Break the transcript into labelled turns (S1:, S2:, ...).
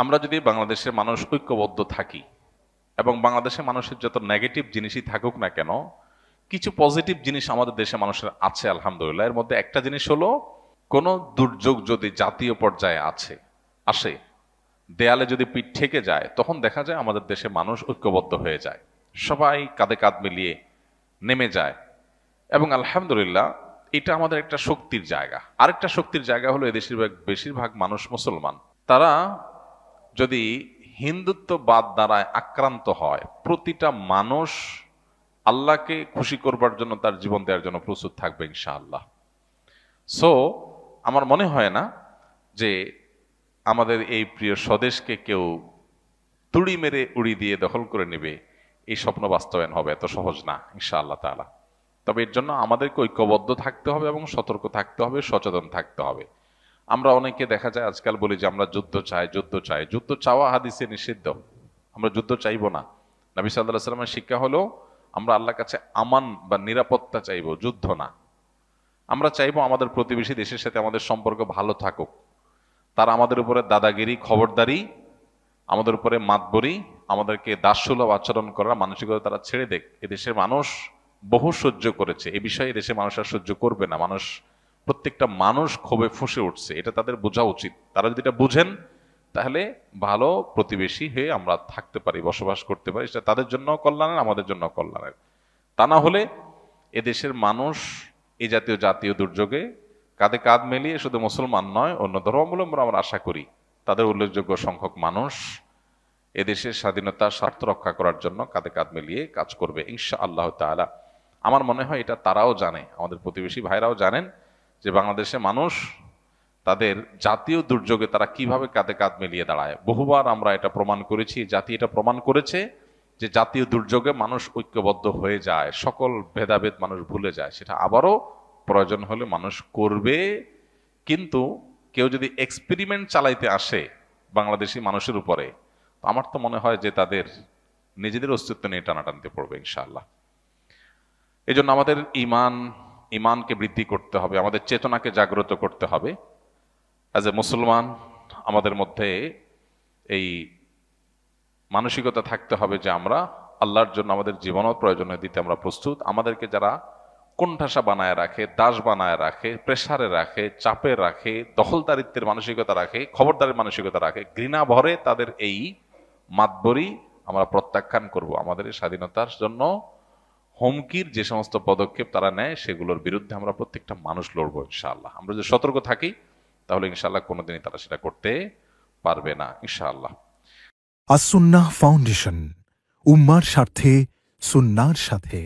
S1: আমরা যদি বাংলাদেশের মানুষ ঐক্যবদ্ধ থাকি এবং বাংলাদেশের মানুষের যত নেগেটিভ জিনিসই থাকুক না কেন, কিছু পজিটিভ জিনিস আমাদের দেশে মানুষের আছে আলহামদুলিল্লাহ। এর মধ্যে একটা জিনিস হলো, কোনো দুর্যোগ যদি জাতীয় পর্যায়ে আসে, দেয়ালে যদি পিঠ ঠেকে যায়, তখন দেখা যায় আমাদের দেশে মানুষ ঐক্যবদ্ধ হয়ে যায়, সবাই কাঁধে কাঁধ মিলিয়ে নেমে যায়। এবং আলহামদুলিল্লাহ, এটা আমাদের একটা শক্তির জায়গা। আরেকটা শক্তির জায়গা হলো এদেশের বেশিরভাগ মানুষ মুসলমান। তারা যদি হিন্দুত্ববাদ দ্বারা আক্রান্ত হয়, প্রতিটা মানুষ আল্লাহকে খুশি করবার জন্য তার জীবন দেওয়ার জন্য প্রস্তুত থাকবে ইনশাআল্লাহ। সো আমার মনে হয় না যে আমাদের এই প্রিয় স্বদেশকে কেউ তুড়ি মেরে উড়ি দিয়ে দখল করে নেবে, এই স্বপ্ন বাস্তবায়ন হবে এত সহজ না ইনশাআল্লাহ তাআলা। তবে এর জন্য আমাদেরকে ঐক্যবদ্ধ থাকতে হবে এবং সতর্ক থাকতে হবে, সচেতন থাকতে হবে। আমরা অনেকে দেখা যায় আজকাল বলি যে আমরা যুদ্ধ চাই, যুদ্ধ চাই। যুদ্ধ চাওয়া হাদিসে নিষিদ্ধ। আমরা যুদ্ধ চাইবো না। নবী সাল্লাল্লাহু আলাইহি ওয়াসাল্লামের শিক্ষা হলো আমরা আল্লাহর কাছে আমান বা নিরাপত্তা চাইবো, যুদ্ধ না। আমরা চাইবো আমাদের প্রতিবেশী দেশের সাথে আমাদের সম্পর্ক ভালো থাকুক। তারা আমাদের উপরে দাদাগিরি, খবরদারি, আমাদের উপরে মাতবরি, আমাদেরকে দাসসুলভ আচরণ করার মানসিকতা তারা ছেড়ে দেখ। এদেশের মানুষ বহু সহ্য করেছে, এ বিষয়ে এদেশের মানুষ আর সহ্য করবে না। প্রত্যেকটা মানুষ ক্ষোভে ফুঁসে উঠছে, এটা তাদের বোঝা উচিত। তারা যদি এটা বুঝেন, তাহলে ভালো প্রতিবেশী হয়ে আমরা থাকতে পারি, বসবাস করতে পারি। সেটা তাদের জন্য কল্যাণের, আমাদের জন্য কল্যাণের। তা না হলে এদেশের মানুষ এই জাতীয় দুর্যোগে কাঁধে কাঁধ মিলিয়ে শুধু মুসলমান নয়, অন্য ধর্মাবলম্বী আমরা আশা করি তাদের উল্লেখযোগ্য সংখ্যক মানুষ এদেশের স্বাধীনতা স্বার্থ রক্ষা করার জন্য কাঁধে কাঁধ মিলিয়ে কাজ করবে ইনশাআল্লাহ তাআলা। আমার মনে হয় এটা তারাও জানে, আমাদের প্রতিবেশী ভাইরাও জানেন যে বাংলাদেশের মানুষ তাদের জাতীয় দুর্যোগে তারা কিভাবে কাঁধে কাঁধ মিলিয়ে দাঁড়ায়। বহুবার আমরা এটা প্রমাণ করেছি, জাতি এটা প্রমাণ করেছে যে জাতীয় দুর্যোগে মানুষ ঐক্যবদ্ধ হয়ে যায়, সকল ভেদাভেদ মানুষ ভুলে যায়। সেটা আবারও প্রয়োজন হলে মানুষ করবে। কিন্তু কেউ যদি এক্সপেরিমেন্ট চালাইতে আসে বাংলাদেশি মানুষের উপরে, তো আমার তো মনে হয় যে তাদের নিজেদের অস্তিত্ব নিয়ে টানাটানিতে পড়বে ইনশাআল্লাহ। এই জন্য আমাদের ইমানকে বৃদ্ধি করতে হবে, আমাদের চেতনাকে জাগ্রত করতে হবে। অ্যাজ এ মুসলমান আমাদের মধ্যে এই মানসিকতা থাকতে হবে যে আমরা আল্লাহর জন্য আমাদের জীবনও প্রয়োজনে দিতে আমরা প্রস্তুত। আমাদেরকে যারা কোণঠাসা বানায় রাখে, দাস বানায় রাখে, প্রেসারে রাখে, চাপে রাখে, দখলদারিত্বের মানসিকতা রাখে, খবরদারের মানসিকতা রাখে, ঘৃণা ভরে তাদের এই মাতবরি আমরা প্রত্যাখ্যান করব। আমাদের এই স্বাধীনতার জন্য হুমকির যে সমস্ত পদক্ষেপ তারা নেয়, সেগুলোর বিরুদ্ধে আমরা প্রত্যেকটা মানুষ লড়বো ইনশাআল্লাহ। আমরা যদি সতর্ক থাকি, তাহলে ইনশাআল্লাহ কোনোদিনই তারা সেটা করতে পারবে না ইনশাআল্লাহ।
S2: আসুন্নাহ ফাউন্ডেশন, উম্মার স্বার্থে সুন্নাহর সাথে।